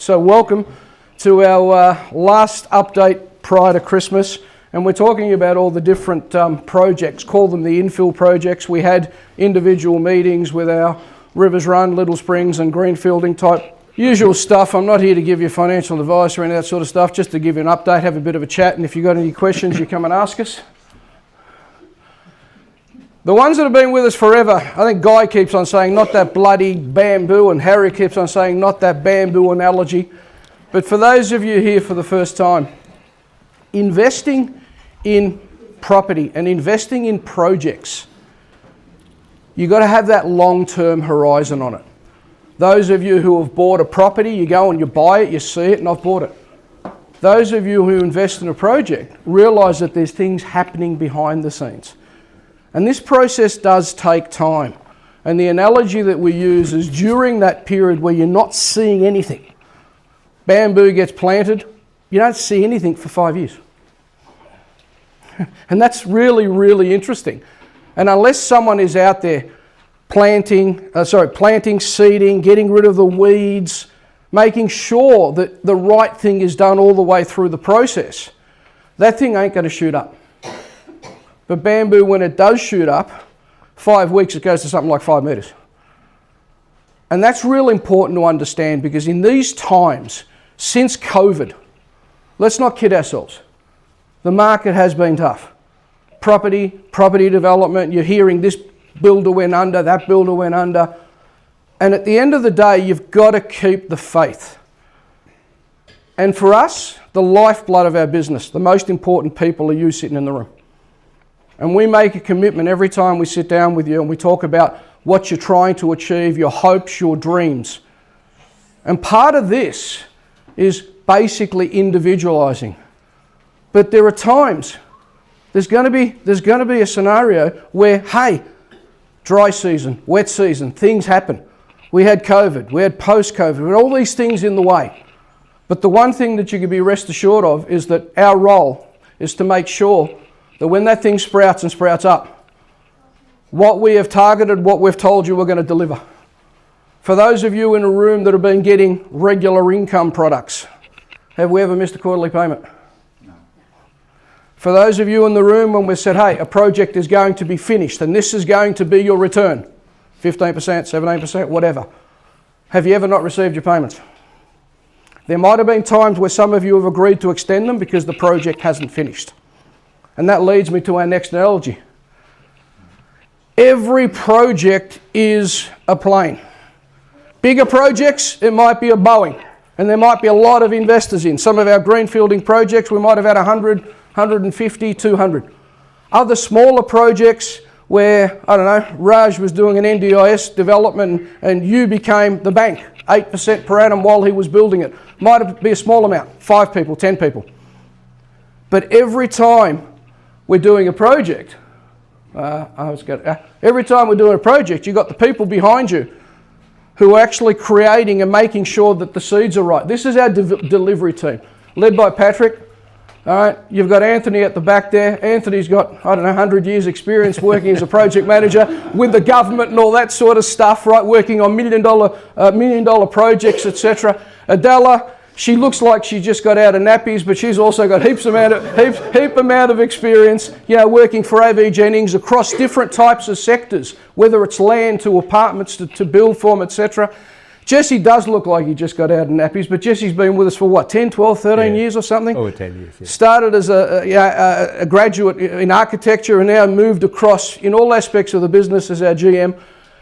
So welcome to our last update prior to Christmas, and we're talking about all the different projects, call them the infill projects. We had individual meetings with our Rivers Run, Little Springs and Greenfielding type usual stuff. I'm not here to give you financial advice or any of that sort of stuff, just to give you an update, have a bit of a chat, and if you've got any questions you come and ask us. The ones that have been with us forever, I think Guy keeps on saying not that bloody bamboo, and Harry keeps on saying not that bamboo analogy. But for those of you here for the first time, investing in property and investing in projects, you've got to have that long-term horizon on it. Those of you who have bought a property, you go and you buy it, you see it, and I've bought it. Those of you who invest in a project realise that there's things happening behind the scenes. And this process does take time. And the analogy that we use is during that period where you're not seeing anything. Bamboo gets planted, you don't see anything for 5 years. And that's really, really interesting. And unless someone is out there planting, seeding, getting rid of the weeds, making sure that the right thing is done all the way through the process, that thing ain't going to shoot up. But bamboo, when it does shoot up, 5 weeks it goes to something like 5 metres. And that's really important to understand, because in these times, since COVID, let's not kid ourselves, the market has been tough. Property development, you're hearing this builder went under, that builder went under. And at the end of the day, you've got to keep the faith. And for us, the lifeblood of our business, the most important people are you sitting in the room. And we make a commitment every time we sit down with you and we talk about what you're trying to achieve, your hopes, your dreams. And part of this is basically individualising. But there are times, there's going to be a scenario where, hey, dry season, wet season, things happen. We had COVID, we had post-COVID, we had all these things in the way. But the one thing that you can be rest assured of is that our role is to make sure that when that thing sprouts and sprouts up, what we have targeted, what we've told you we're going to deliver. For those of you in a room that have been getting regular income products, have we ever missed a quarterly payment? No. For those of you in the room when we said, hey, a project is going to be finished and this is going to be your return, 15%, 17%, whatever, have you ever not received your payments? There might have been times where some of you have agreed to extend them because the project hasn't finished. And that leads me to our next analogy. Every project is a plane. Bigger projects, it might be a Boeing, and there might be a lot of investors in. Some of our greenfielding projects, we might have had 100, 150, 200. Other smaller projects where, I don't know, Raj was doing an NDIS development and you became the bank, 8% per annum while he was building it. Might be a small amount, 5 people, 10 people. But every time we're doing a project, every time we're doing a project, you've got the people behind you who are actually creating and making sure that the seeds are right. This is our delivery team, led by Patrick. All right, you've got Anthony at the back there. Anthony's got, 100 years experience working as a project manager with the government and all that sort of stuff, right, working on $1 million projects, etc. Adela, she looks like she just got out of nappies, but she's also got heap amount of experience, working for AV Jennings across different types of sectors, whether it's land to apartments to build form, etc. Jesse does look like he just got out of nappies, but Jesse's been with us for 10, 12, 13 years or something? Over 10 years, yeah. Started as a graduate in architecture and now moved across in all aspects of the business as our GM.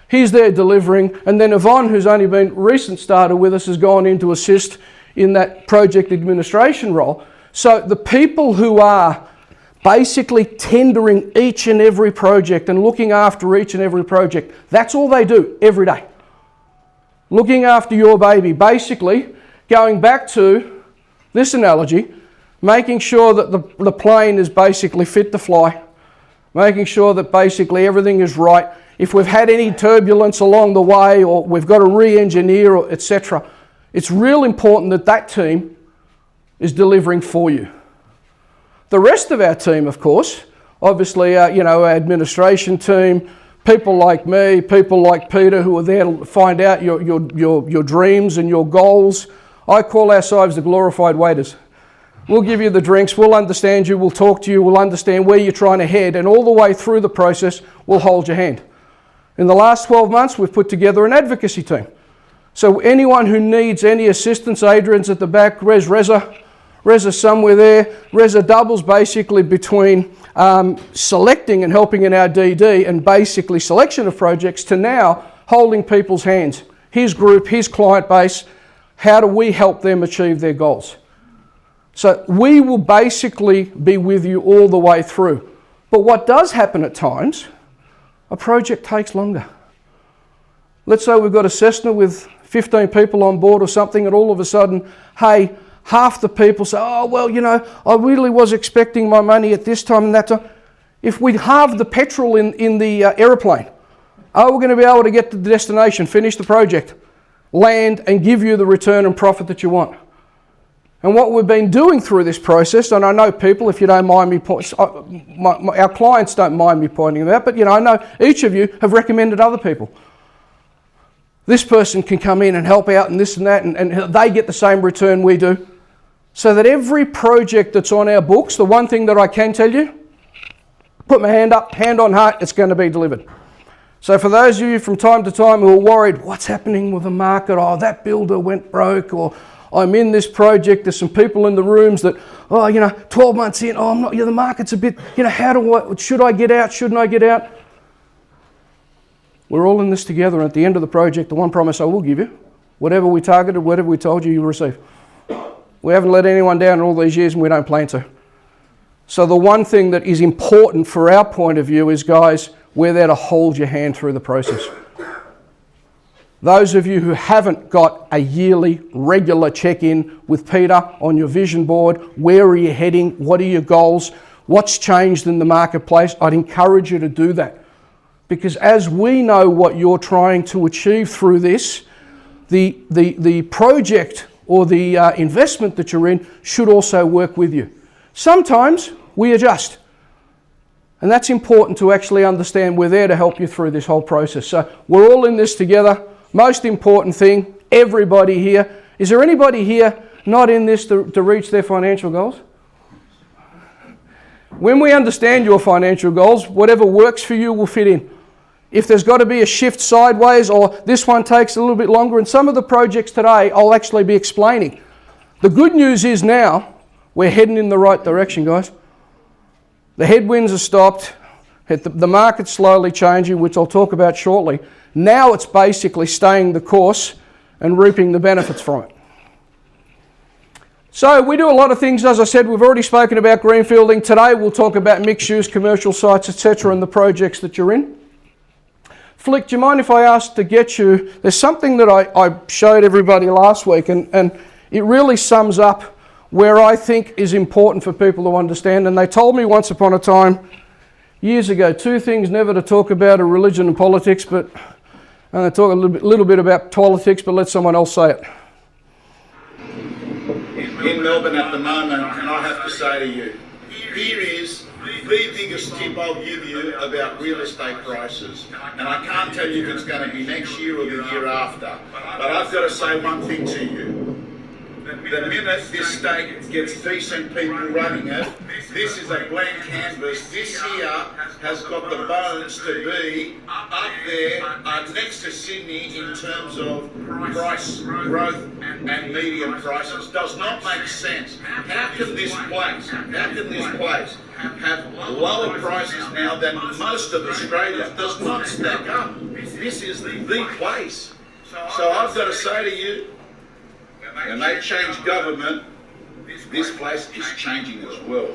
He's there delivering. And then Yvonne, who's only been recent starter with us, has gone in to assist in that project administration role. So the people who are basically tendering each and every project and looking after each and every project, that's all they do every day. Looking after your baby, basically going back to this analogy, making sure that the plane is basically fit to fly, making sure that basically everything is right. If we've had any turbulence along the way or we've got to re-engineer, or etc., it's real important that that team is delivering for you. The rest of our team, of course, obviously, our administration team, people like me, people like Peter who are there to find out your dreams and your goals. I call ourselves the glorified waiters. We'll give you the drinks, we'll understand you, we'll talk to you, we'll understand where you're trying to head, and all the way through the process, we'll hold your hand. In the last 12 months, we've put together an advocacy team. So anyone who needs any assistance, Adrian's at the back, Reza's somewhere there. Reza doubles basically between selecting and helping in our DD and basically selection of projects to now holding people's hands. His group, his client base, how do we help them achieve their goals? So we will basically be with you all the way through. But what does happen at times, a project takes longer. Let's say we've got a Cessna with 15 people on board or something, and all of a sudden, hey, half the people say, oh, well, you know, I really was expecting my money at this time and that time. If we halve the petrol in the aeroplane, are we going to be able to get to the destination, finish the project, land and give you the return and profit that you want? And what we've been doing through this process, and I know people, if you don't mind me, our clients don't mind me pointing them out, but you know, I know each of you have recommended other people. This person can come in and help out and this and that, and they get the same return we do. So that every project that's on our books, the one thing that I can tell you, put my hand up, hand on heart, it's going to be delivered. So for those of you from time to time who are worried, what's happening with the market? Oh, that builder went broke, or I'm in this project, there's some people in the rooms that, oh, you know, 12 months in, oh, I'm not, yeah, the market's a bit, you know, should I get out, shouldn't I get out? We're all in this together, and at the end of the project, the one promise I will give you, whatever we targeted, whatever we told you, you'll receive. We haven't let anyone down in all these years, and we don't plan to. So the one thing that is important for our point of view is, guys, we're there to hold your hand through the process. Those of you who haven't got a yearly, regular check-in with Peter on your vision board, where are you heading, what are your goals, what's changed in the marketplace, I'd encourage you to do that. Because as we know what you're trying to achieve through this, the project or the investment that you're in should also work with you. Sometimes we adjust. And that's important to actually understand. We're there to help you through this whole process. So we're all in this together. Most important thing, everybody here. Is there anybody here not in this to reach their financial goals? When we understand your financial goals, whatever works for you will fit in. If there's got to be a shift sideways, or this one takes a little bit longer, and some of the projects today I'll actually be explaining. The good news is now we're heading in the right direction, guys. The headwinds are stopped. The market's slowly changing, which I'll talk about shortly. Now it's basically staying the course and reaping the benefits from it. So we do a lot of things. As I said, we've already spoken about greenfielding. Today we'll talk about mixed use, commercial sites, etc., and the projects that you're in. Flick, do you mind if I ask to get you, there's something that I showed everybody last week, and it really sums up where I think is important for people to understand. And they told me once upon a time, years ago, two things never to talk about are religion and politics, and they talk a little bit about politics, but let someone else say it. In Melbourne at the moment, and I have to say to you, here is the biggest tip I'll give you about real estate prices. And I can't tell you if it's going to be next year or the year after, but I've got to say one thing to you. The minute this state gets decent people running it, this is a blank canvas. This here has got the bones to be up there next to Sydney in terms of price growth and median prices. Does not make sense. How can this place have lower prices now than most of Australia? Does not stack up. This is the place. So I've got to say to you, when they change government, this place is changing as well.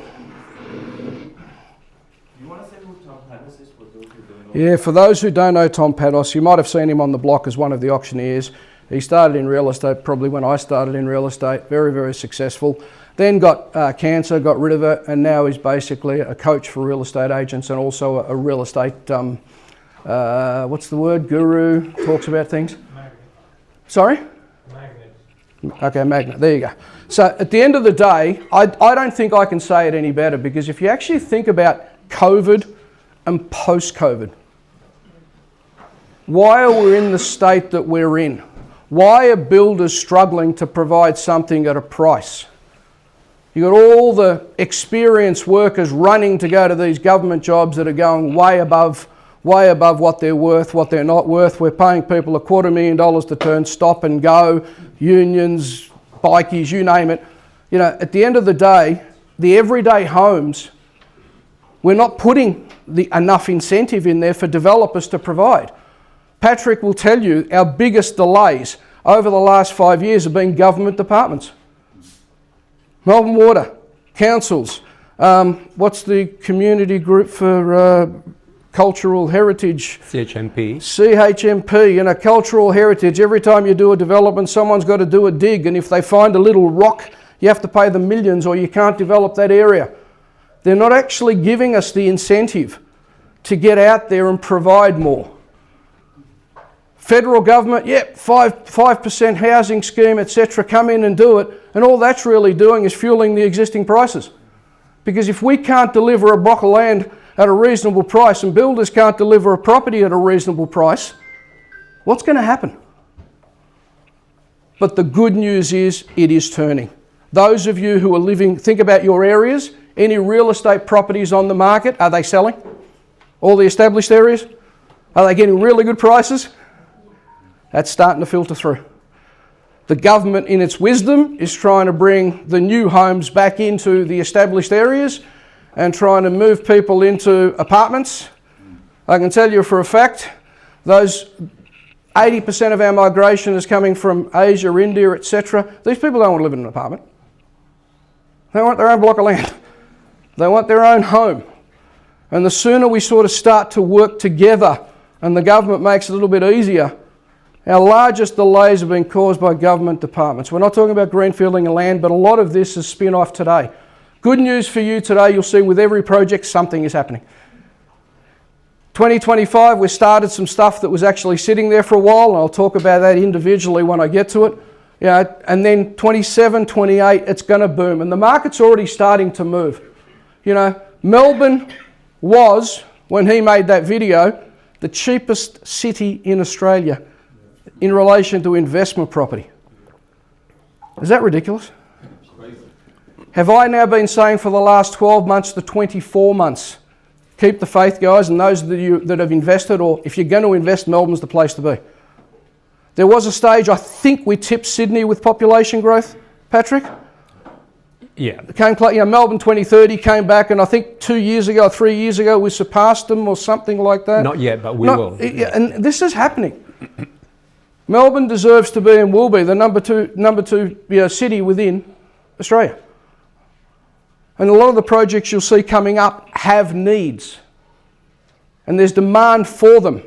Yeah, for those who don't know Tom Pados, you might have seen him on the block as one of the auctioneers. He started in real estate probably when I started in real estate, very, very successful. Then got cancer, got rid of it, and now he's basically a coach for real estate agents and also a real estate, what's the word, guru, talks about things. Magnet. Sorry? Magnet. Okay, magnet, there you go. So at the end of the day, I don't think I can say it any better, because if you actually think about COVID and post-COVID, why are we in the state that we're in? Why are builders struggling to provide something at a price? You've got all the experienced workers running to go to these government jobs that are going way above what they're worth, what they're not worth. We're paying people $250,000 to turn stop and go, unions, bikies, you name it. You know, at the end of the day, the everyday homes, we're not putting enough incentive in there for developers to provide. Patrick will tell you our biggest delays over the last 5 years have been government departments. Melbourne Water, councils, what's the community group for cultural heritage? CHMP, you know, cultural heritage. Every time you do a development, someone's got to do a dig, and if they find a little rock, you have to pay them millions or you can't develop that area. They're not actually giving us the incentive to get out there and provide more. Federal government, 5% housing scheme, etc., come in and do it, and all that's really doing is fueling the existing prices. Because if we can't deliver a block of land at a reasonable price and builders can't deliver a property at a reasonable price, what's going to happen? But the good news is it is turning. Those of you who are living, think about your areas, any real estate properties on the market, are they selling? All the established areas? Are they getting really good prices? That's starting to filter through. The government, in its wisdom, is trying to bring the new homes back into the established areas and trying to move people into apartments. I can tell you for a fact, those 80% of our migration is coming from Asia, India, etc. These people don't want to live in an apartment. They want their own block of land. They want their own home. And the sooner we sort of start to work together and the government makes it a little bit easier, our largest delays have been caused by government departments. We're not talking about greenfielding of land, but a lot of this is spin-off today. Good news for you today, you'll see with every project something is happening. 2025, we started some stuff that was actually sitting there for a while, and I'll talk about that individually when I get to it. You know, and then 27, 28, it's going to boom. And the market's already starting to move. You know, Melbourne was, when he made that video, the cheapest city in Australia in relation to investment property. Is that ridiculous? Have I now been saying for the last 12 months to 24 months, keep the faith, guys, and those of you that have invested, or if you're going to invest, Melbourne's the place to be. There was a stage, I think we tipped Sydney with population growth, Patrick? Yeah. Melbourne 2030 came back, and I think 2 years ago, 3 years ago, we surpassed them or something like that. Not yet, but we will. And this is happening. Melbourne deserves to be and will be the number two city within Australia. And a lot of the projects you'll see coming up have needs. And there's demand for them.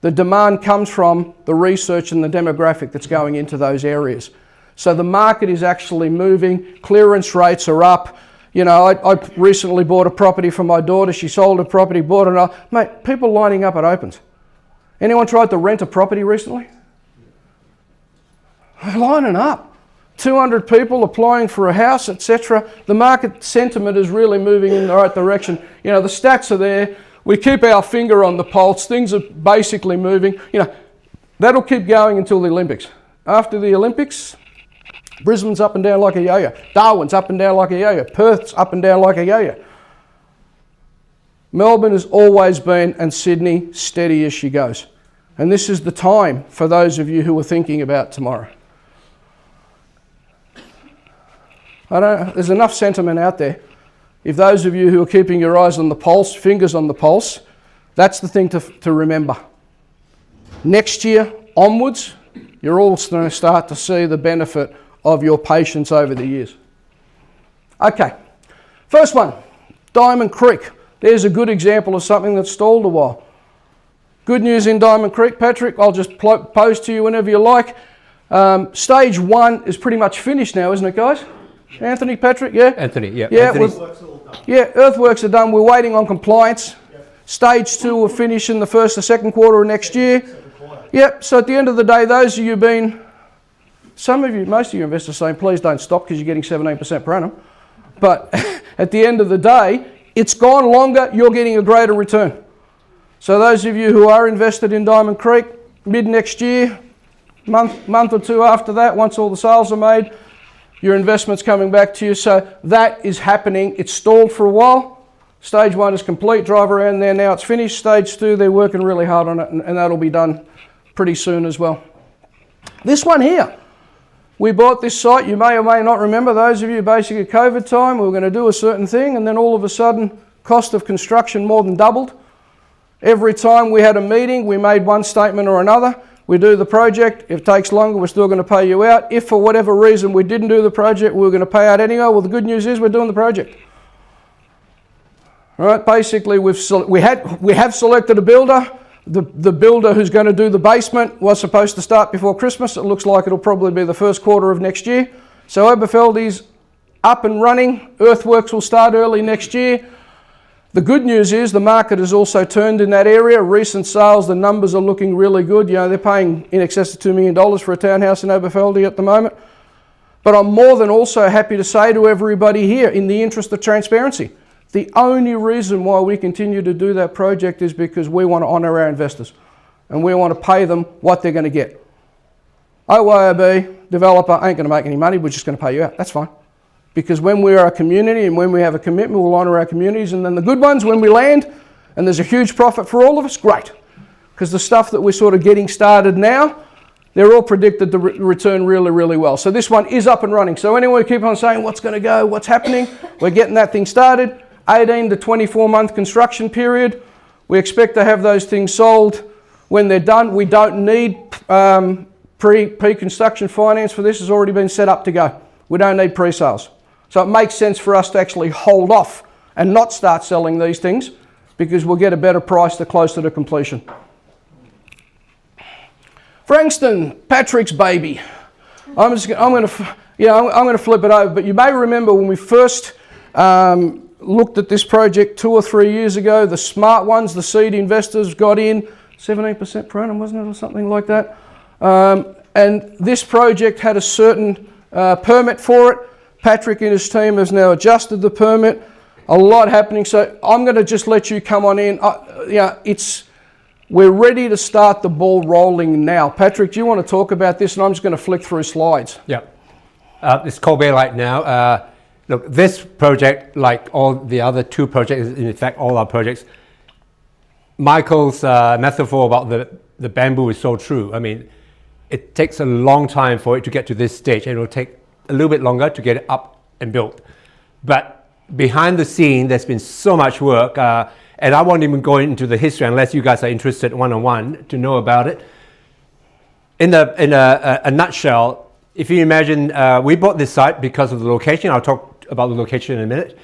The demand comes from the research and the demographic that's going into those areas. So the market is actually moving, clearance rates are up. You know, I recently bought a property for my daughter, she sold a property, bought another. Mate, people lining up at opens. Anyone tried to rent a property recently? They're lining up. 200 people applying for a house, etc. The market sentiment is really moving in the right direction. You know, the stats are there. We keep our finger on the pulse. Things are basically moving. You know, that'll keep going until the Olympics. After the Olympics, Brisbane's up and down like a yo-yo. Darwin's up and down like a yo-yo. Perth's up and down like a yo-yo. Melbourne has always been, and Sydney, steady as she goes. And this is the time for those of you who are thinking about tomorrow. There's enough sentiment out there. If those of you who are keeping your eyes on the pulse, fingers on the pulse, that's the thing to remember. Next year onwards, you're all going to start to see the benefit of your patience over the years. Okay, first one, Diamond Creek. There's a good example of something that's stalled a while. Good news in Diamond Creek, Patrick. I'll just pose to you whenever you like. Stage 1 is pretty much finished now, isn't it, guys? Anthony, Patrick, yeah? Anthony, yeah. Yeah, Anthony. earthworks are done. We're waiting on compliance. Yep. Stage 2 will finish in the first or second quarter of next year. Yep, so at the end of the day, those of you most of you investors saying, please don't stop because you're getting 17% per annum. But at the end of the day, it's gone longer, you're getting a greater return. So those of you who are invested in Diamond Creek, mid next year, month or two after that, once all the sales are made, your investment's coming back to you. So that is happening. It's stalled for a while. Stage 1 is complete. Drive around there now. It's finished. Stage 2, they're working really hard on it, and that'll be done pretty soon as well. This one here, we bought this site. You may or may not remember, those of you basically at COVID time, we were going to do a certain thing, and then all of a sudden, cost of construction more than doubled. Every time we had a meeting, we made one statement or another. We do the project. If it takes longer, we're still going to pay you out. If for whatever reason we didn't do the project, we were going to pay out anyway. Well, the good news is we're doing the project. All right, basically we have selected a builder. The builder who's going to do the basement was supposed to start before Christmas. It looks like it'll probably be the first quarter of next year. So Aberfeldie's up and running. Earthworks will start early next year. The good news is the market has also turned in that area. Recent sales, the numbers are looking really good. You know, they're paying in excess of $2 million for a townhouse in Aberfeldie at the moment. But I'm more than also happy to say to everybody here, in the interest of transparency, the only reason why we continue to do that project is because we want to honour our investors and we want to pay them what they're going to get. OYOB, developer, ain't going to make any money, we're just going to pay you out. That's fine. Because when we are a community and when we have a commitment, we'll honour our communities. And then the good ones, when we land and there's a huge profit for all of us, great. Because the stuff that we're sort of getting started now, they're all predicted to return really, really well. So this one is up and running. So anyone who keep on saying what's going to go, what's happening, we're getting that thing started. 18 to 24 month construction period. We expect to have those things sold when they're done. We don't need pre-construction finance for this. Has already been set up to go. We don't need pre-sales. So it makes sense for us to actually hold off and not start selling these things because we'll get a better price the closer to completion. Frankston, Patrick's baby. I'm going to flip it over. But you may remember when we first looked at this project 2 or 3 years ago, the smart ones, the seed investors got in 17% per annum, wasn't it, or something like that. And this project had a certain permit for it. Patrick and his team has now adjusted the permit. A lot happening. So I'm going to just let you come on in. We're ready to start the ball rolling now. Patrick, do you want to talk about this? And I'm just going to flick through slides. Yeah. It's cold bay light now. Look, this project, like all the other 2 projects, in fact, all our projects, Michael's metaphor about the bamboo is so true. I mean, it takes a long time for it to get to this stage, and it will take a little bit longer to get it up and built. But behind the scene, there's been so much work, and I won't even go into the history unless you guys are interested one-on-one to know about it. In a nutshell, if you imagine, we bought this site because of the location. I'll talk about the location in a minute.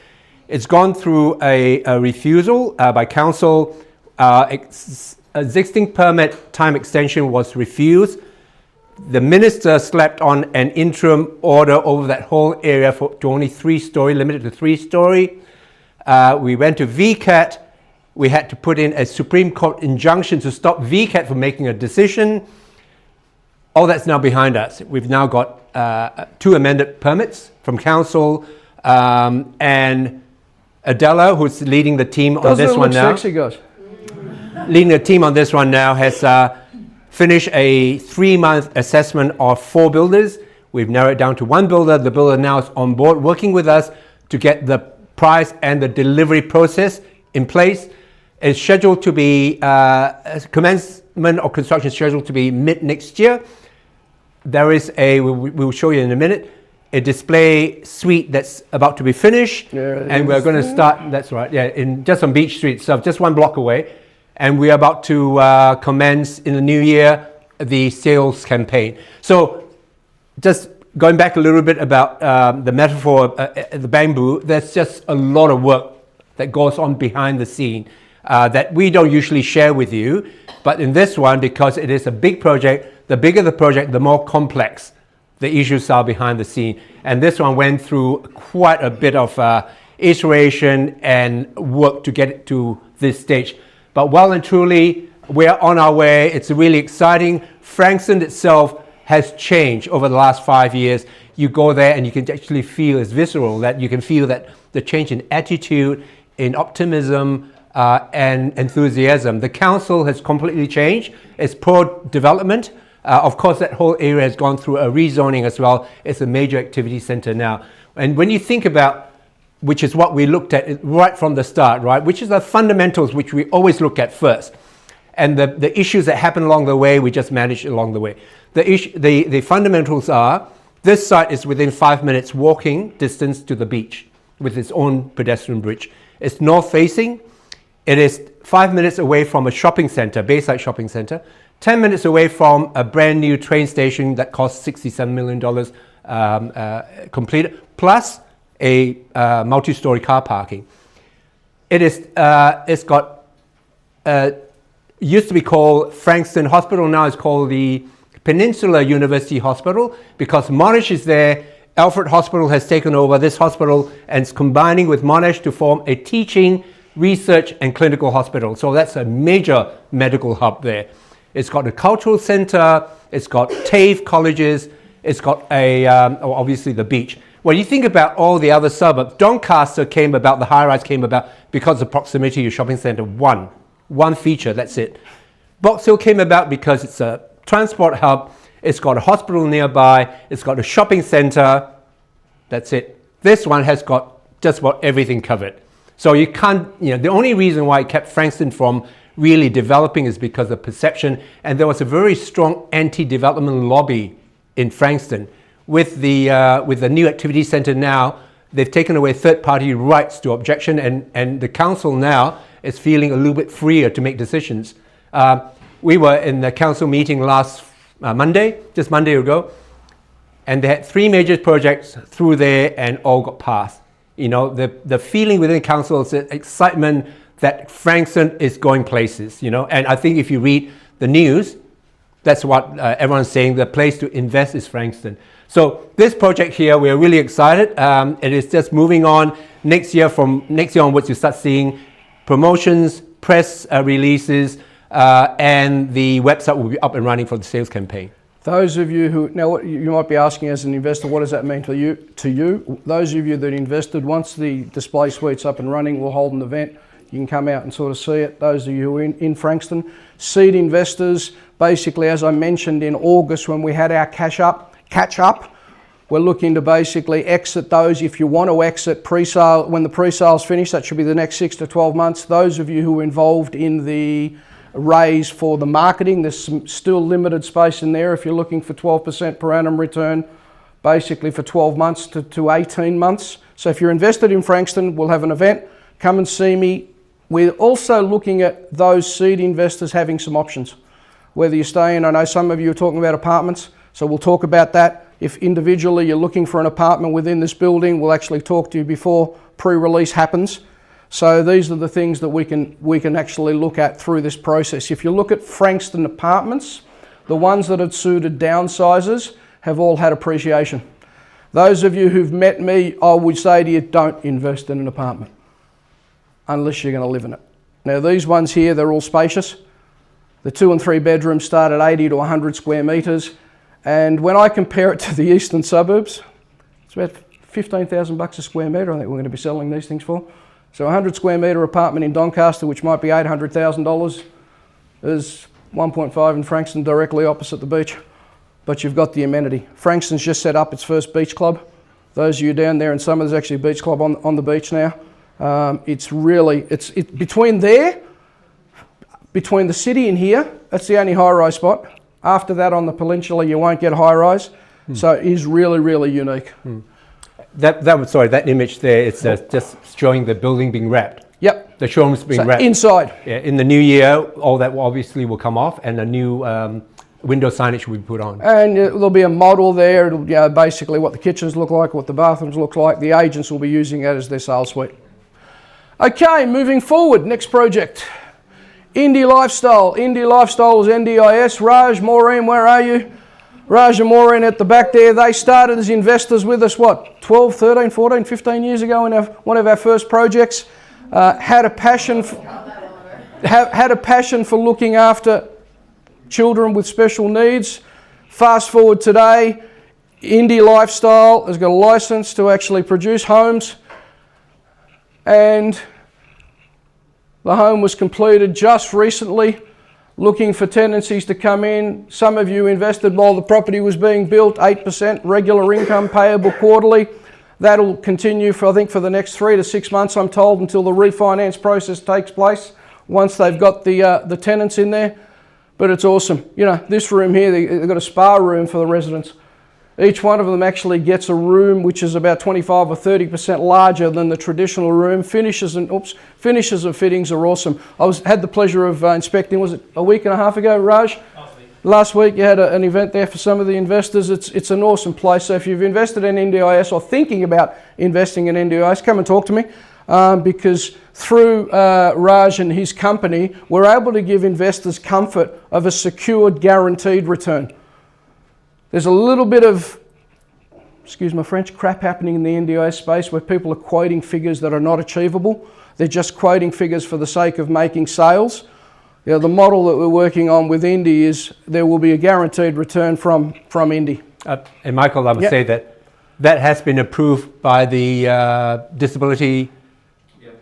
It's gone through a refusal by council. Existing permit time extension was refused. The minister slapped on an interim order over that whole area to only 3-story, limited to 3-story. We went to VCAT. We had to put in a Supreme Court injunction to stop VCAT from making a decision. All that's now behind us. We've now got 2 amended permits from council, and Adela, who's leading the team on this one now. Sexy, guys. Leading the team on this one now has finished a 3-month assessment of 4 builders. We've narrowed it down to 1 builder. The builder now is on board working with us to get the price and the delivery process in place. It's scheduled to be, commencement of construction is scheduled to be mid next year. There is we'll show you in a minute, a display suite that's about to be finished. And we're going to start, that's right, just on Beach Street, so just 1 block away. And we're about to commence in the new year the sales campaign. So just going back a little bit about the metaphor of the bamboo, there's just a lot of work that goes on behind the scene that we don't usually share with you. But in this one, because it is a big project, the bigger the project, the more complex the issues are behind the scene. And this one went through quite a bit of iteration and work to get it to this stage. But well and truly, we're on our way. It's really exciting. Frankston itself has changed over the last 5 years. You go there and you can actually feel, it's visceral, that you can feel that the change in attitude, in optimism, and enthusiasm. The council has completely changed. It's pro-development. Of course, that whole area has gone through a rezoning as well. It's a major activity centre now. And when you think about, which is what we looked at right from the start, right, which is the fundamentals which we always look at first. And the issues that happen along the way, we just manage along the way. The fundamentals are, this site is within 5 minutes walking distance to the beach with its own pedestrian bridge. It's north facing. It is 5 minutes away from a shopping centre, Bayside Shopping Centre, 10 minutes away from a brand new train station that costs $67 million completed, plus a multi-story car parking. It's got used to be called Frankston Hospital, now it's called the Peninsula University Hospital, because Monash is there. Alfred Hospital has taken over this hospital and is combining with Monash to form a teaching, research and clinical hospital. So that's a major medical hub there. It's got a cultural centre, it's got TAFE colleges, it's got obviously the beach. When you think about all the other suburbs, Doncaster came about, the high-rise came about because of proximity to shopping centre. One feature, that's it. Box Hill came about because it's a transport hub, it's got a hospital nearby, it's got a shopping centre, that's it. This one has got just about everything covered. So you can't, the only reason why it kept Frankston from really developing is because of perception, and there was a very strong anti-development lobby in Frankston. With the new activity centre now, they've taken away third-party rights to objection, and the council now is feeling a little bit freer to make decisions. We were in the council meeting last Monday, just Monday ago, and they had 3 major projects through there and all got passed. The feeling within council is the excitement that Frankston is going places, and I think if you read the news, that's what everyone's saying, the place to invest is Frankston. So this project here, we're really excited. It is just moving on. From next year onwards, you start seeing promotions, press releases, and the website will be up and running for the sales campaign. Those of you who, now you might be asking as an investor, what does that mean to you? Those of you that invested, once the display suite's up and running, we'll hold an event. You can come out and sort of see it. Those of you who are in Frankston. Seed investors, basically, as I mentioned in August when we had our catch up, we're looking to basically exit those. If you want to exit pre-sale, when the pre-sale's finished, that should be the next 6 to 12 months. Those of you who are involved in the raise for the marketing, there's still limited space in there if you're looking for 12% per annum return, basically for 12 months to 18 months. So if you're invested in Frankston, we'll have an event. Come and see me. We're also looking at those seed investors having some options. Whether you stay in, I know some of you are talking about apartments, so we'll talk about that. If individually you're looking for an apartment within this building, we'll actually talk to you before pre-release happens. So these are the things that we can actually look at through this process. If you look at Frankston apartments, the ones that had suited downsizers have all had appreciation. Those of you who've met me, I would say to you, don't invest in an apartment unless you're going to live in it. Now these ones here, they're all spacious. The 2 and 3 bedrooms start at 80 to 100 square metres. And when I compare it to the eastern suburbs, it's about $15,000 a square metre I think we're going to be selling these things for. So a 100 square metre apartment in Doncaster, which might be $800,000, is 1.5 in Frankston, directly opposite the beach. But you've got the amenity. Frankston's just set up its first beach club. Those of you down there in summer, there's actually a beach club on the beach now. It's between there, between the city and here, that's the only high-rise spot. After that, on the peninsula, you won't get high-rise. So it is really, really unique. That image there, it's just showing the building being wrapped. Yep. The showroom's being wrapped. Inside. Yeah, in the new year, all that obviously will come off, and a new window signage will be put on. And there'll be a model there. It'll basically what the kitchens look like, what the bathrooms look like. The agents will be using it as their sales suite. Okay, moving forward, next project. Indie Lifestyle. Indie Lifestyle is NDIS. Raj, Maureen, where are you? Raj and Maureen at the back there. They started as investors with us, 12, 13, 14, 15 years ago in one of our first projects. Had a passion for looking after children with special needs. Fast forward today, Indie Lifestyle has got a license to actually produce homes, and the home was completed just recently. looking for tenancies to come in. Some of you invested while the property was being built, 8% regular income payable quarterly. That'll continue for, I think, for the next 3 to 6 months, I'm told, until the refinance process takes place, once they've got the tenants in there. But it's awesome. You know, this room here, they've got a spa room for the residents. Each one of them actually gets a room which is about 25 or 30% larger than the traditional room. Finishes and fittings are awesome. Had the pleasure of inspecting, was it a week and a half ago, Raj? Last week you had an event there for some of the investors. It's an awesome place. So if you've invested in NDIS or thinking about investing in NDIS, come and talk to me. Because through Raj and his company, we're able to give investors comfort of a secured, guaranteed return. There's a little bit of, excuse my French, crap happening in the NDIS space where people are quoting figures that are not achievable. They're just quoting figures for the sake of making sales. You know, the model that we're working on with Indy is there will be a guaranteed return from Indy. And Michael, I would say that has been approved by the Disability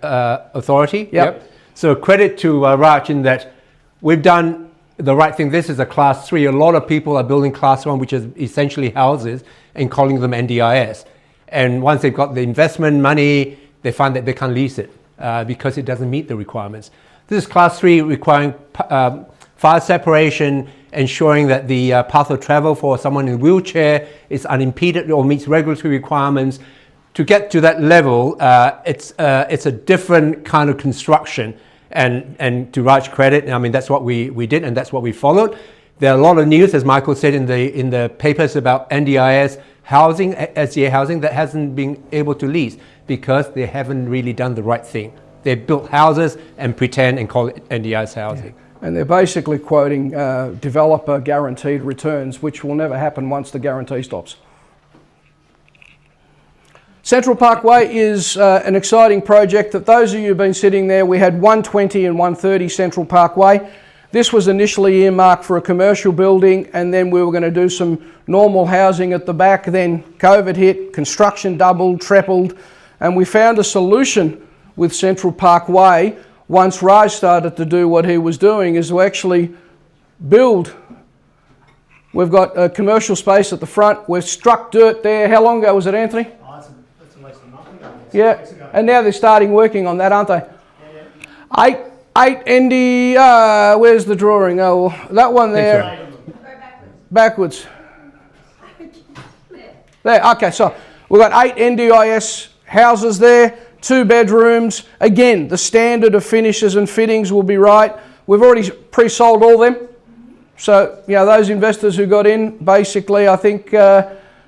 Authority. Yep. So credit to Raj in that we've done the right thing. This is a class 3. A lot of people are building class 1, which is essentially houses, and calling them NDIS. And once they've got the investment money, they find that they can't lease it because it doesn't meet the requirements. This is class 3, requiring fire separation, ensuring that the path of travel for someone in a wheelchair is unimpeded or meets regulatory requirements. To get to that level, it's a different kind of construction. And to Raj's credit, I mean, that's what we did and that's what we followed. There are a lot of news, as Michael said in the papers, about NDIS housing, SDA housing, that hasn't been able to lease because they haven't really done the right thing. They built houses and pretend and call it NDIS housing. Yeah. And they're basically quoting developer guaranteed returns, which will never happen once the guarantee stops. Central Parkway is an exciting project that those of you who've been sitting there, we had 120 and 130 Central Parkway. This was initially earmarked for a commercial building, and then we were going to do some normal housing at the back. Then COVID hit, construction doubled, trebled, and we found a solution with Central Parkway once Raj started to do what he was doing, is to actually build. We've got a commercial space at the front. We've struck dirt there. How long ago was it, Anthony? Yeah, and now they're starting working on that, aren't they? Yeah. Eight ND, where's the drawing? Oh, that one there. Backwards. There, okay, so we've got 8 NDIS houses there, 2 bedrooms. Again, the standard of finishes and fittings will be right. We've already pre-sold all them. So, you know, those investors who got in, basically, I think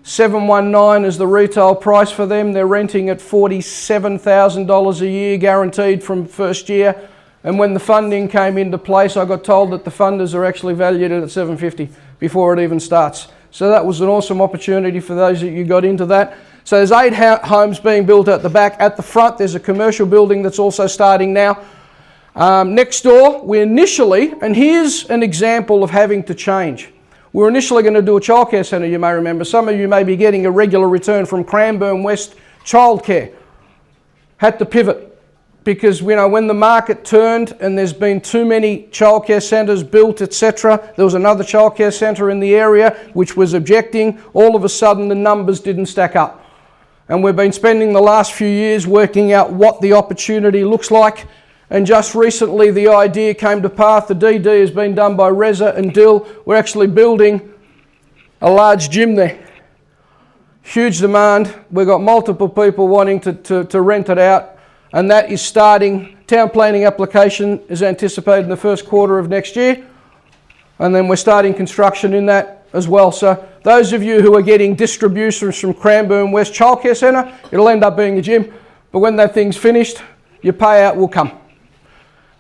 719 is the retail price for them. They're renting at $47,000 a year guaranteed from first year. And when the funding came into place, I got told that the funders are actually valued at $750 before it even starts. So that was an awesome opportunity for those that you got into that. So there's 8 homes being built at the back. At the front, there's a commercial building that's also starting now. Next door, we initially, and here's an example of having to change. We were initially going to do a childcare centre, you may remember. Some of you may be getting a regular return from Cranbourne West Childcare. Had to pivot because, you know, when the market turned and there's been too many childcare centres built, etc. There was another childcare centre in the area which was objecting. All of a sudden the numbers didn't stack up. And we've been spending the last few years working out what the opportunity looks like. And just recently the idea came to pass. The DD has been done by Reza and Dill. We're actually building a large gym there. Huge demand. We've got multiple people wanting to rent it out. And that is starting. Town planning application is anticipated in the first quarter of next year. And then we're starting construction in that as well. So those of you who are getting distributions from Cranbourne West Childcare Centre, it'll end up being a gym. But when that thing's finished, your payout will come.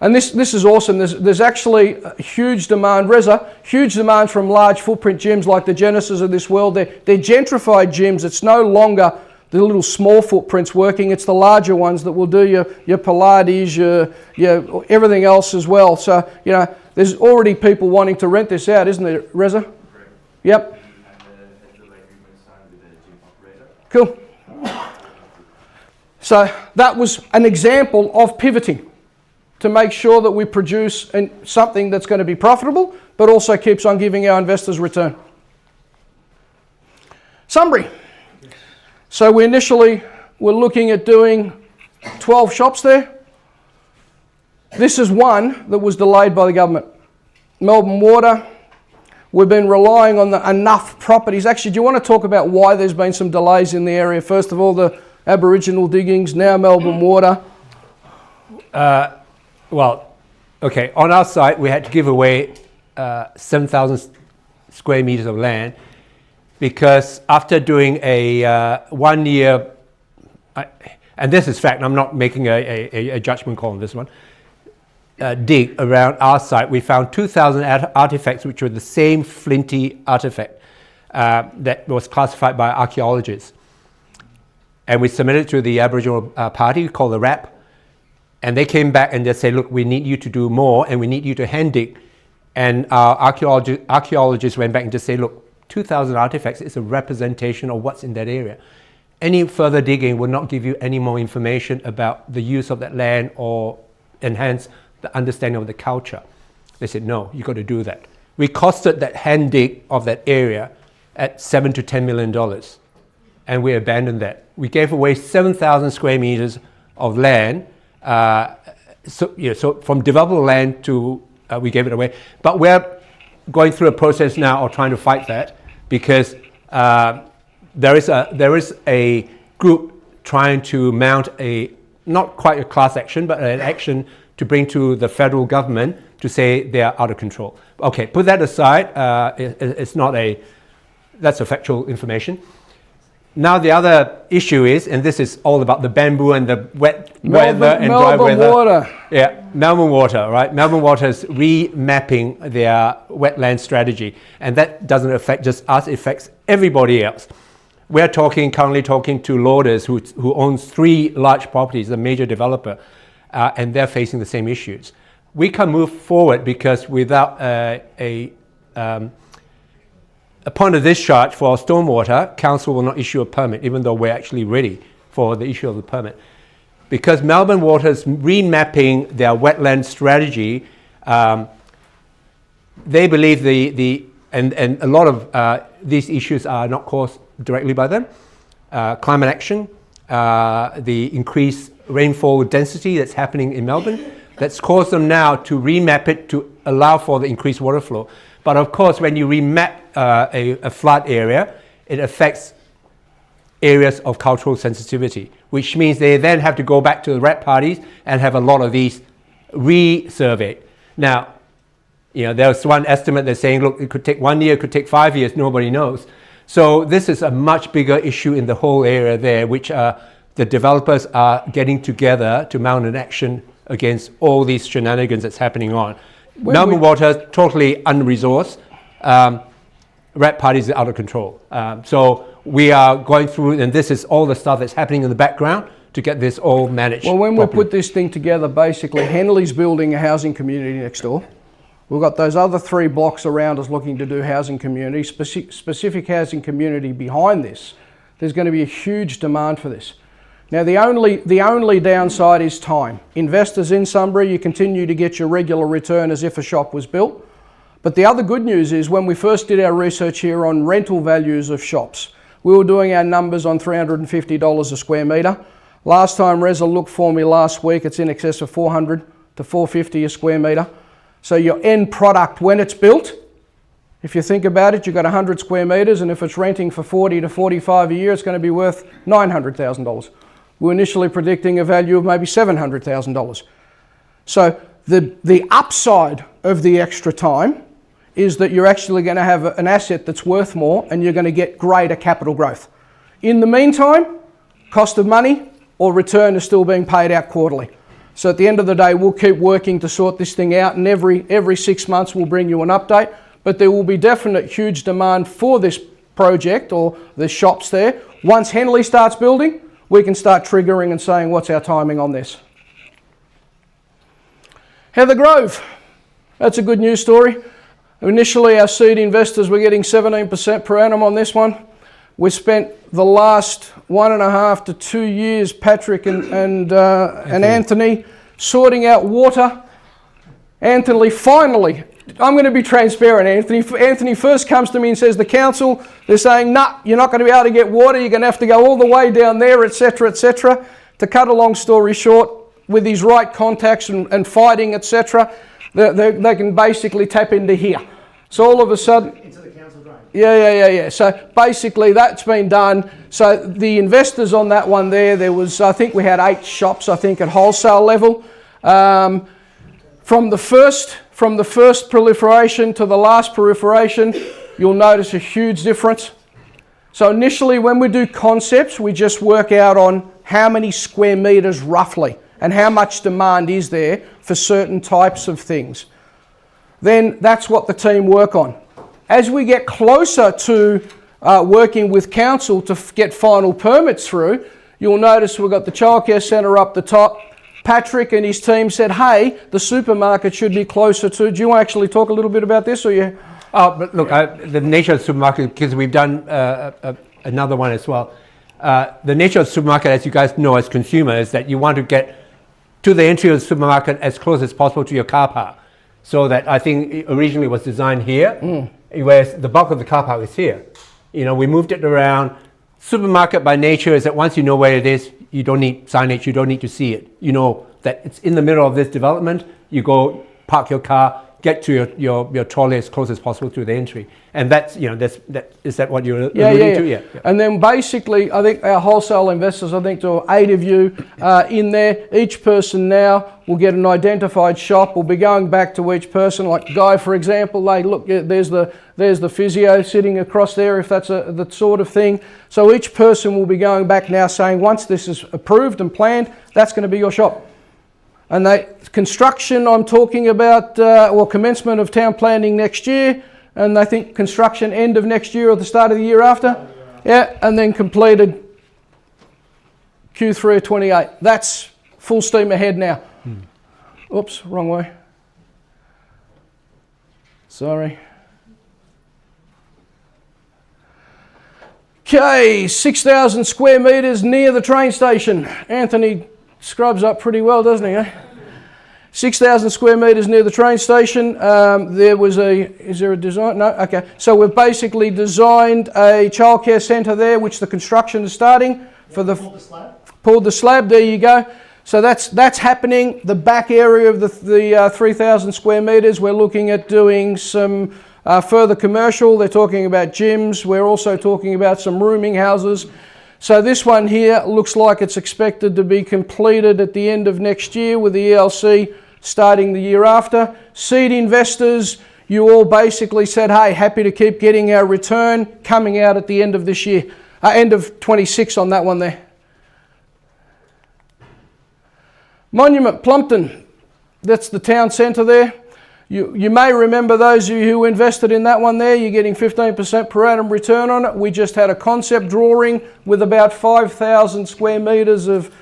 And this is awesome. There's actually a huge demand, Reza, huge demand from large footprint gyms like the Genesis of this world. They're gentrified gyms. It's no longer the little small footprints working. It's the larger ones that will do your Pilates, your everything else as well. So, you know, there's already people wanting to rent this out, isn't there, Reza? Correct. Yep. Cool. So that was an example of pivoting. to make sure that we produce something that's going to be profitable, but also keeps on giving our investors return. Sunbury. So we initially were looking at doing 12 shops there. This is one that was delayed by the government. Melbourne Water, we've been relying on enough properties. Actually, do you want to talk about why there's been some delays in the area? First of all, the Aboriginal diggings, now Melbourne Water. Well, okay, on our site we had to give away 7,000 square meters of land because after doing a 1 year, and this is fact, I'm not making a judgment call on this one, dig around our site, we found 2,000 artifacts which were the same flinty artifact that was classified by archaeologists. And we submitted to the Aboriginal party called the RAP, and they came back and they said, look, we need you to do more and we need you to hand dig. And our archaeologists went back and just said, look, 2,000 artifacts is a representation of what's in that area. Any further digging will not give you any more information about the use of that land or enhance the understanding of the culture. They said, no, you've got to do that. We costed that hand dig of that area at $7 to $10 million, and we abandoned that. We gave away 7,000 square meters of land, so from developable land to we gave it away. But we're going through a process now of trying to fight that because there is a group trying to mount not quite a class action, but an action to bring to the federal government to say they are out of control. Okay, put that aside. It's not that's a factual information. Now the other issue is, and this is all about the bamboo and the wet weather and dry weather. Melbourne Water. Yeah, Melbourne Water, right? Melbourne Water is remapping their wetland strategy, and that doesn't affect just us, it affects everybody else. We're currently talking to Lauders who owns 3 large properties, a major developer, and they're facing the same issues. We can move forward because without a point of discharge for stormwater, council will not issue a permit, even though we're actually ready for the issue of the permit. Because Melbourne Water is remapping their wetland strategy, they believe and a lot of these issues are not caused directly by them. Climate action, the increased rainfall density that's happening in Melbourne, that's caused them now to remap it to allow for the increased water flow. But of course, when you remap a flood area, it affects areas of cultural sensitivity, which means they then have to go back to the RAP parties and have a lot of these re-surveyed. Now, there's one estimate that's saying, look, it could take 1 year, it could take 5 years, nobody knows. So this is a much bigger issue in the whole area there, which the developers are getting together to mount an action against all these shenanigans that's happening on. Melbourne Water, totally unresourced. RAP parties are out of control. So we are going through, and this is all the stuff that's happening in the background to get this all managed. Well, when properly. we put this thing together, basically Henley's building a housing community next door. We've got those other 3 blocks around us looking to do housing community, specific housing community behind this. There's going to be a huge demand for this. Now the only downside is time. Investors in Sunbury, you continue to get your regular return as if a shop was built. But the other good news is when we first did our research here on rental values of shops, we were doing our numbers on $350 a square metre. Last time Reza looked for me last week, it's in excess of $400 to $450 a square metre. So your end product when it's built, if you think about it, you've got 100 square metres, and if it's renting for 40 to 45 a year, it's going to be worth $900,000. We're initially predicting a value of maybe $700,000. So the upside of the extra time is that you're actually going to have an asset that's worth more and you're going to get greater capital growth. In the meantime, cost of money or return is still being paid out quarterly. So at the end of the day, we'll keep working to sort this thing out, and every 6 months we'll bring you an update. But there will be definite huge demand for this project or the shops there. Once Henley starts building, we can start triggering and saying, what's our timing on this? Heather Grove, that's a good news story. Initially, our seed investors were getting 17% per annum on this one. We spent the last 1.5 to 2 years, Patrick and Anthony, sorting out water. Anthony, finally, I'm going to be transparent, Anthony. Anthony first comes to me and says, the council, they're saying, nah, you're not going to be able to get water, you're going to have to go all the way down there, etc., etc. To cut a long story short, with his right contacts and fighting, etc., they can basically tap into here. So all of a sudden... Into the council drain. Yeah. So basically that's been done. So the investors on that one there was, I think we had 8 shops, I think, at wholesale level. From the first proliferation to the last proliferation, you'll notice a huge difference. So initially when we do concepts, we just work out on how many square metres roughly and how much demand is there for certain types of things. Then that's what the team work on. As we get closer to working with council to get final permits through, you'll notice we've got the Childcare Centre up the top. Patrick and his team said, hey, the supermarket should be closer to... Do you want to actually talk a little bit about this, or you... Oh, but look, the nature of the supermarket, because we've done another one as well. The nature of the supermarket, as you guys know as consumers, is that you want to get to the entry of the supermarket as close as possible to your car park. So that I think it originally was designed here, whereas the bulk of the car park is here. You know, we moved it around. Supermarket by nature is that once you know where it is, you don't need signage, you don't need to see it. You know that it's in the middle of this development. You go park your car, get to your trolley as close as possible to the entry. And that's, you know, is that what you're alluding to? Yeah. And then basically, I think our wholesale investors, I think there are 8 of you in there. Each person now will get an identified shop. We'll be going back to each person. Like Guy, for example, look, there's the physio sitting across there, if that's the sort of thing. So each person will be going back now saying, once this is approved and planned, that's going to be your shop. And construction, I'm talking about, commencement of town planning next year, and I think construction end of next year or the start of the year after. Yeah, and then completed Q3 of 28. That's full steam ahead now. Oops, wrong way. Sorry. Okay, 6,000 square metres near the train station. Anthony scrubs up pretty well, doesn't he? 6,000 square metres near the train station. Is there a design? No? Okay. So we've basically designed a childcare centre there, which the construction is starting. Pulled the slab, there you go. So that's happening. The back area of the 3,000 square metres, we're looking at doing some further commercial. They're talking about gyms. We're also talking about some rooming houses. So this one here looks like it's expected to be completed at the end of next year, with the ELC starting the year after. Seed investors, you all basically said, hey, happy to keep getting our return coming out at the end of this year. End of 26 on that one there. Monument, Plumpton, that's the town centre there. You may remember, those of you who invested in that one there, you're getting 15% per annum return on it. We just had a concept drawing with about 5,000 square metres of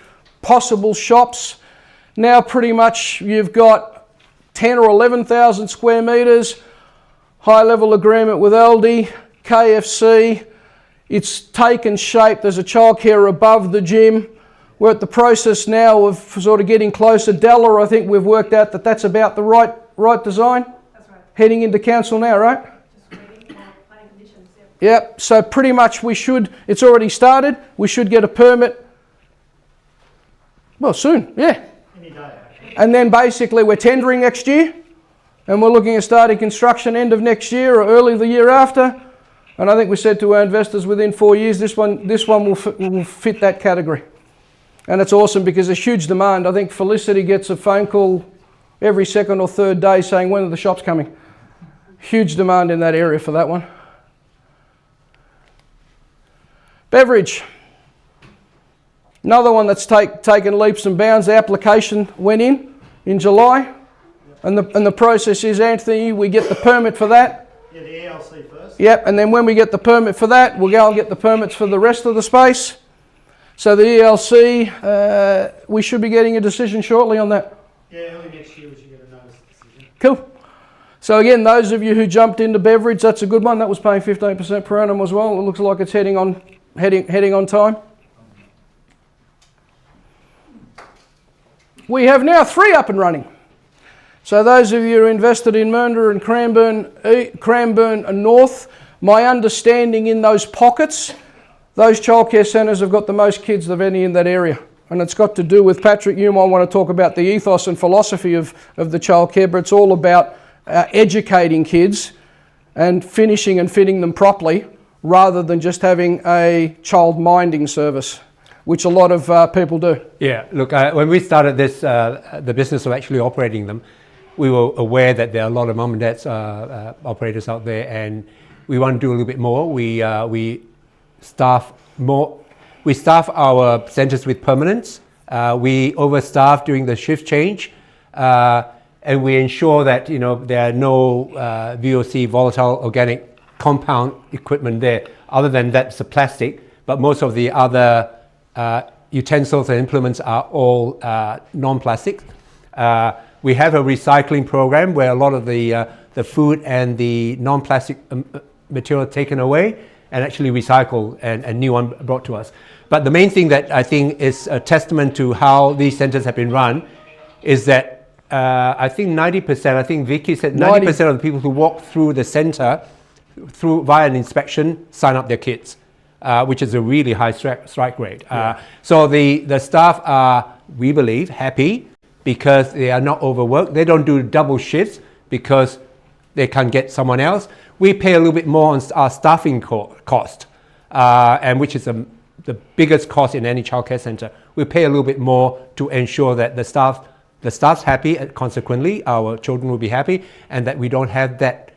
possible shops. Now pretty much you've got 10 or 11,000 square metres, high level agreement with Aldi, KFC. It's taken shape. There's a childcare above the gym. We're at the process now of sort of getting closer. Della, I think we've worked out that that's about the right design. That's right. Heading into council now, right? Just waiting for planning conditions. Yep. So pretty much it's already started. We should get a permit, well, soon, yeah. Any day, actually. And then basically we're tendering next year, and we're looking at starting construction end of next year or early the year after. And I think we said to our investors within 4 years, this one will fit that category. And it's awesome because there's huge demand. I think Felicity gets a phone call every second or third day saying, when are the shops coming? Huge demand in that area for that one. Beveridge. Another one that's taken leaps and bounds. The application went in July. And the process is, Anthony, we get the permit for that. Yeah, the ELC first. Yep, and then when we get the permit for that, we'll go and get the permits for the rest of the space. So the ELC, we should be getting a decision shortly on that. Yeah, early next year we should get a notice decision. Cool. So again, those of you who jumped into Beveridge, that's a good one. That was paying 15% per annum as well. It looks like it's heading on time. We have now 3 up and running. So those of you who are invested in Mernda and Cranbourne North, my understanding in those pockets, those childcare centres have got the most kids of any in that area. And it's got to do with, Patrick, you might want to talk about the ethos and philosophy of the childcare, but it's all about educating kids and finishing and fitting them properly rather than just having a child minding service, which a lot of people do. Yeah, look, when we started this, the business of actually operating them, we were aware that there are a lot of mum and dads operators out there, and we want to do a little bit more. We staff more. We staff our centres with permanents. We overstaff during the shift change, and we ensure that there are no VOC, volatile organic compound equipment there. Other than that, it's a plastic. But most of the other utensils and implements are all non-plastic. We have a recycling program where a lot of the food and the non-plastic material are taken away and actually recycled and a new one brought to us. But the main thing that I think is a testament to how these centres have been run is that I think 90%, I think Vicky said 90% of the people who walk through the centre via an inspection sign up their kids, which is a really high strike rate. So the staff are, we believe, happy because they are not overworked. They don't do double shifts because they can't get someone else. We pay a little bit more on our staffing cost, and which is the biggest cost in any childcare centre. We pay a little bit more to ensure that the staff's happy, and consequently our children will be happy, and that we don't have that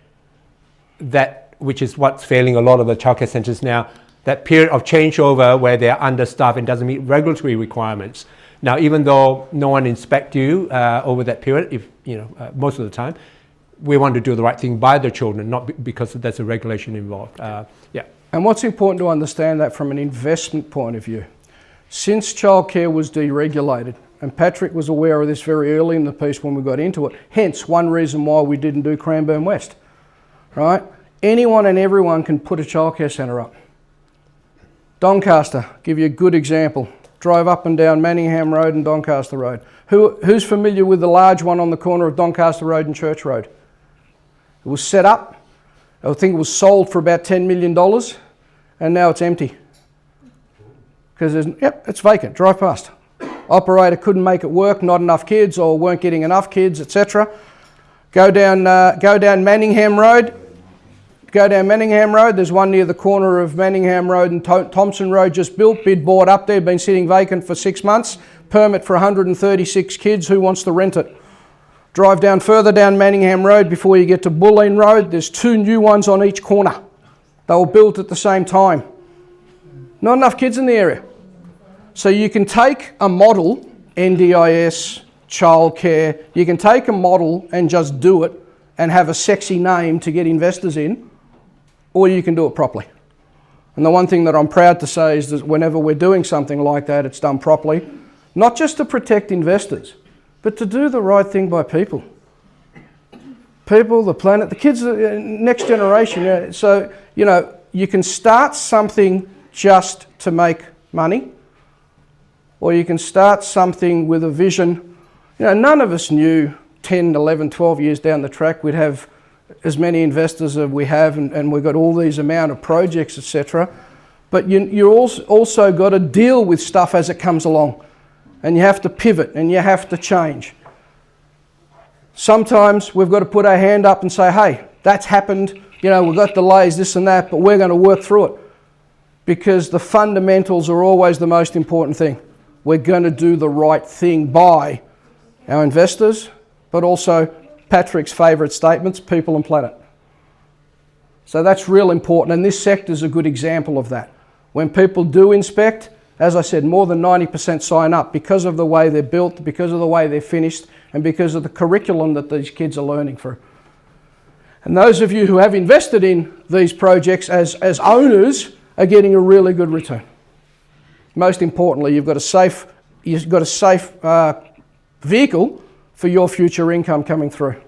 which is what's failing a lot of the childcare centres now, that period of changeover where they're understaffed and doesn't meet regulatory requirements. Now, even though no one inspects you over that period, if most of the time, we want to do the right thing by the children, not because there's a regulation involved. Yeah. And what's important to understand that from an investment point of view, since childcare was deregulated, and Patrick was aware of this very early in the piece when we got into it, hence one reason why we didn't do Cranbourne West, right? Anyone and everyone can put a childcare centre up. Doncaster, give you a good example. Drove up and down Manningham Road and Doncaster Road. Who's familiar with the large one on the corner of Doncaster Road and Church Road? It was set up, I think it was sold for about $10 million, and now it's empty. Because it's vacant, drive past. Operator couldn't make it work, not enough kids, or weren't getting enough kids, etc. Go down Manningham Road. There's one near the corner of Manningham Road and Thompson Road just built, bid board up there, been sitting vacant for 6 months. Permit for 136 kids, who wants to rent it? Drive down further down Manningham Road before you get to Bulleen Road. There's 2 new ones on each corner. They were built at the same time. Not enough kids in the area. So you can take a model, NDIS, childcare, you can take a model and just do it and have a sexy name to get investors in, or you can do it properly. And the one thing that I'm proud to say is that whenever we're doing something like that, it's done properly, not just to protect investors, but to do the right thing by people. People, the planet, the kids, the next generation. So, you can start something just to make money, or you can start something with a vision. None of us knew 10, 11, 12 years down the track we'd have as many investors as we have, and we've got all these amount of projects, etc. But you also got to deal with stuff as it comes along, and you have to pivot and you have to change. Sometimes we've got to put our hand up and say, hey, that's happened, we've got delays, this and that, but we're going to work through it, because the fundamentals are always the most important thing. We're going to do the right thing by our investors, but also Patrick's favourite statements, people and planet. So that's real important, and this sector is a good example of that. When people do inspect, as I said, more than 90% sign up because of the way they're built, because of the way they're finished, and because of the curriculum that these kids are learning through. And those of you who have invested in these projects as owners are getting a really good return. Most importantly, you've got a safe vehicle for your future income coming through.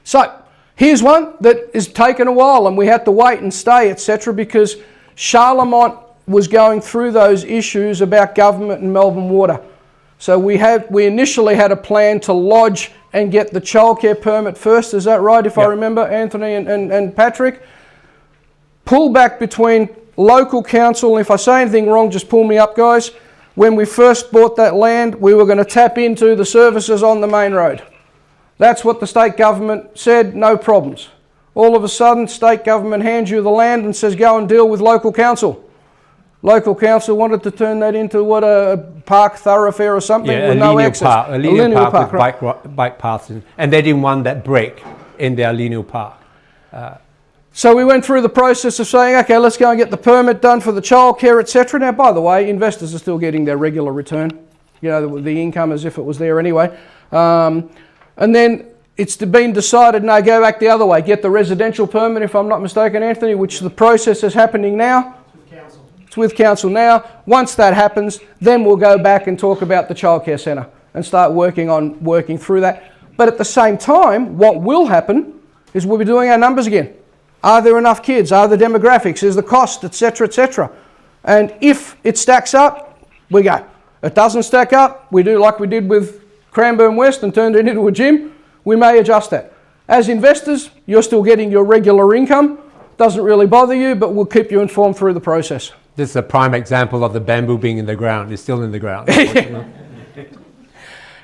So here's one that has taken a while, and we had to wait and stay, etc., because Charlemont was going through those issues about government and Melbourne Water. So we initially had a plan to lodge and get the childcare permit first. Is that right, if I remember, Anthony and Patrick? Pull back between local council, and if I say anything wrong, just pull me up, guys. When we first bought that land, we were going to tap into the services on the main road. That's what the state government said, no problems. All of a sudden, state government hands you the land and says, go and deal with local council. Local council wanted to turn that into a park thoroughfare or something with no access. A linear park with right. bike paths, and they didn't want that break in their linear park. So we went through the process of saying, okay, let's go and get the permit done for the childcare, etc. Now, by the way, investors are still getting their regular return, you know, the income as if it was there anyway. And then it's been decided, no, go back the other way, get the residential permit, if I'm not mistaken, Anthony, which the process is happening now. It's with council now. Once that happens, then we'll go back and talk about the childcare centre and start working through that. But at the same time, what will happen is we'll be doing our numbers again. Are there enough kids? Are the demographics? Is the cost, etc., etc.? And if it stacks up, we go. It doesn't stack up, we do like we did with Cranbourne West and turned it into a gym. We may adjust that. As investors, you're still getting your regular income. Doesn't really bother you, but we'll keep you informed through the process. This is a prime example of the bamboo being in the ground. It's still in the ground.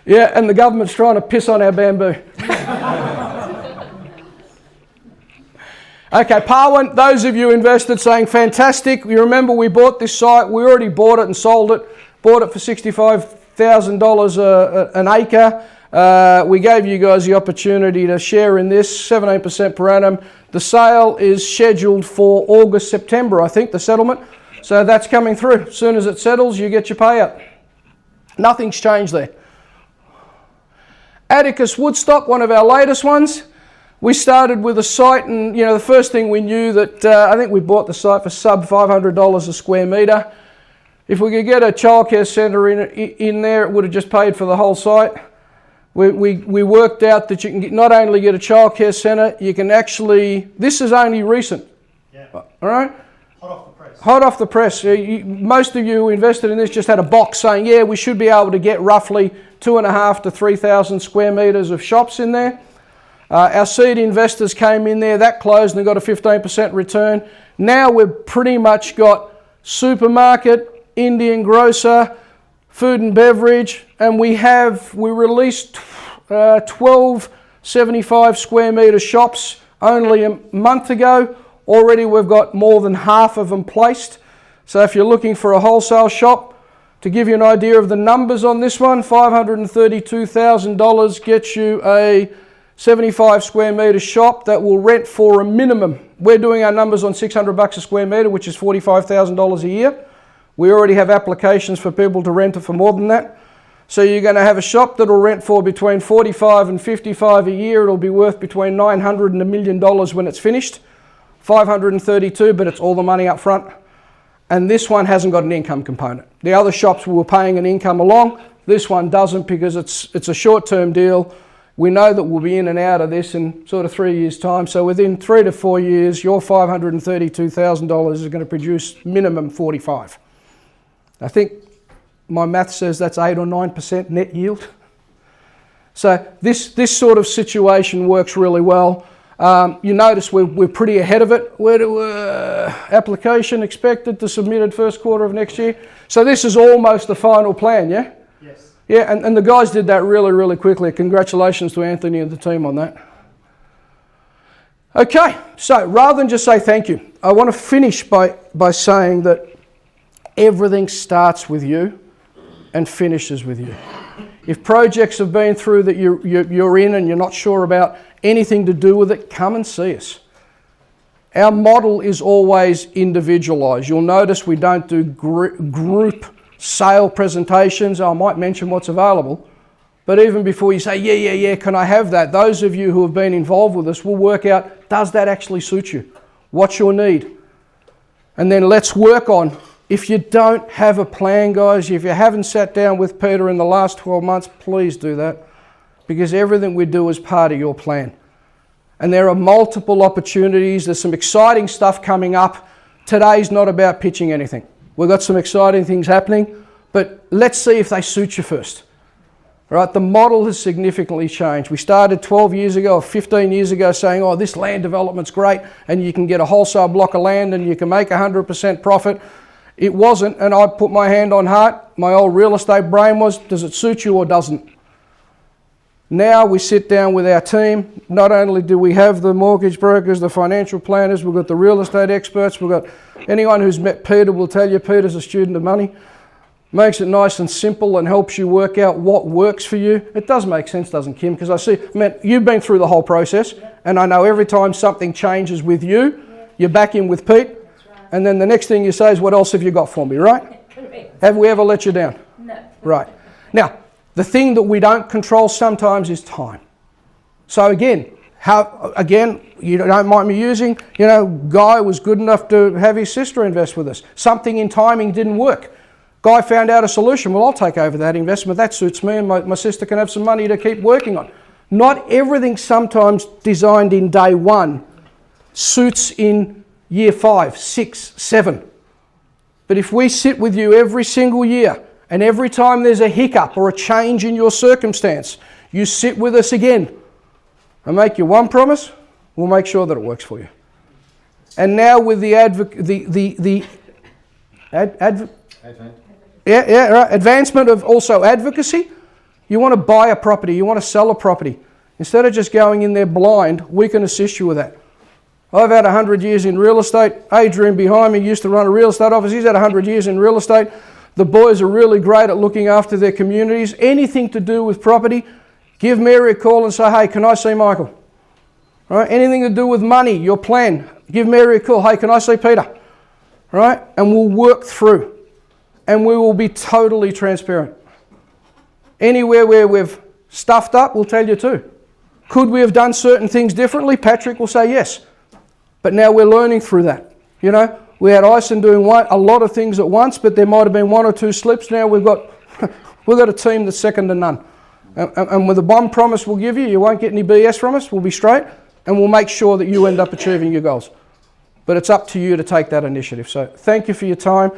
Yeah, and the government's trying to piss on our bamboo. Okay, Parwan, those of you invested saying fantastic. You remember we bought this site. We already bought it and sold it. Bought it for $65,000 an acre. We gave you guys the opportunity to share in this, 17% per annum. The sale is scheduled for August, September, I think, the settlement. So that's coming through. As soon as it settles, you get your payout. Nothing's changed there. Atticus Woodstock, one of our latest ones. We started with a site, and you know, the first thing we knew that I think we bought the site for sub $500 a square metre. If we could get a childcare centre in there, it would have just paid for the whole site. We worked out that you can not only get a childcare centre, you can actually, this is only recent, all right? Hot off the press. Hot off the press. Most of you who invested in this just had a box saying, yeah, we should be able to get roughly 2,500 to 3,000 square metres of shops in there. Our seed investors came in there, that closed and got a 15% return. Now we've pretty much got supermarket, Indian grocer, food and beverage, and we released 12 75 square metre shops only a month ago. Already we've got more than half of them placed. So if you're looking for a wholesale shop, to give you an idea of the numbers on this one, $532,000 gets you a 75 square metre shop that will rent for a minimum. We're doing our numbers on $600 a square metre, which is $45,000 a year. We already have applications for people to rent it for more than that. So you're going to have a shop that will rent for between $45 and $55 a year. It'll be worth between $900 and $1 million when it's finished. 532, but it's all the money up front. And this one hasn't got an income component. The other shops we were paying an income along. This one doesn't because it's a short-term deal. We know that we'll be in and out of this in sort of 3 years' time. So within 3 to 4 years, your $532,000 is going to produce minimum 45. I think my math says that's 8 or 9% net yield. So this sort of situation works really well. You notice we're pretty ahead of it. Application expected to submitted first quarter of next year. So this is almost the final plan, yeah? Yes. Yeah, and the guys did that really, really quickly. Congratulations to Anthony and the team on that. Okay, so rather than just say thank you, I want to finish by saying that everything starts with you and finishes with you. If projects have been through that you're in and you're not sure about anything to do with it, come and see us. Our model is always individualised. You'll notice we don't do group sale presentations. I might mention what's available, but even before you say, yeah, can I have that? Those of you who have been involved with us will work out, does that actually suit you? What's your need? And then let's work on, if you don't have a plan, guys, if you haven't sat down with Peter in the last 12 months, please do that, because everything we do is part of your plan. And there are multiple opportunities. There's some exciting stuff coming up. Today's not about pitching anything. We've got some exciting things happening, But let's see if they suit you first. Right, the model has significantly changed. We started 12 years ago or 15 years ago saying, oh, this land development's great and you can get a wholesale block of land and you can make 100% profit. It wasn't, and I put my hand on heart. My old real estate brain was, does it suit you or doesn't? Now we sit down with our team. Not only do we have the mortgage brokers, the financial planners, we've got the real estate experts, we've got anyone who's met Peter will tell you Peter's a student of money. Makes it nice and simple and helps you work out what works for you. It does make sense, doesn't Kim? Because I see, man, you've been through the whole process, and I know every time something changes with you, you're back in with Pete, and then the next thing you say is, what else have you got for me, right? Correct. Have we ever let you down? No. Right. Now, the thing that we don't control sometimes is time. So again, you don't mind me using, Guy was good enough to have his sister invest with us. Something in timing didn't work. Guy found out a solution. Well, I'll take over that investment. That suits me and my sister can have some money to keep working on. Not everything sometimes designed in day one suits in year 5, 6, 7. But if we sit with you every single year and every time there's a hiccup or a change in your circumstance, you sit with us again. I make you one promise, we'll make sure that it works for you. And now with the advancement of also advocacy, you want to buy a property, you want to sell a property. Instead of just going in there blind, we can assist you with that. I've had 100 years in real estate. Adrian behind me used to run a real estate office. He's had 100 years in real estate. The boys are really great at looking after their communities. Anything to do with property, give Mary a call and say, hey, can I see Michael? Right? Anything to do with money, your plan, give Mary a call. Hey, can I see Peter? Right? And we'll work through. And we will be totally transparent. Anywhere where we've stuffed up, we'll tell you too. Could we have done certain things differently? Patrick will say yes. But now we're learning through that. We had Ison doing a lot of things at once, but there might have been 1 or 2 slips. Now we've got a team that's second to none. And with the one promise we'll give you, you won't get any BS from us. We'll be straight, and we'll make sure that you end up achieving your goals. But it's up to you to take that initiative. So thank you for your time.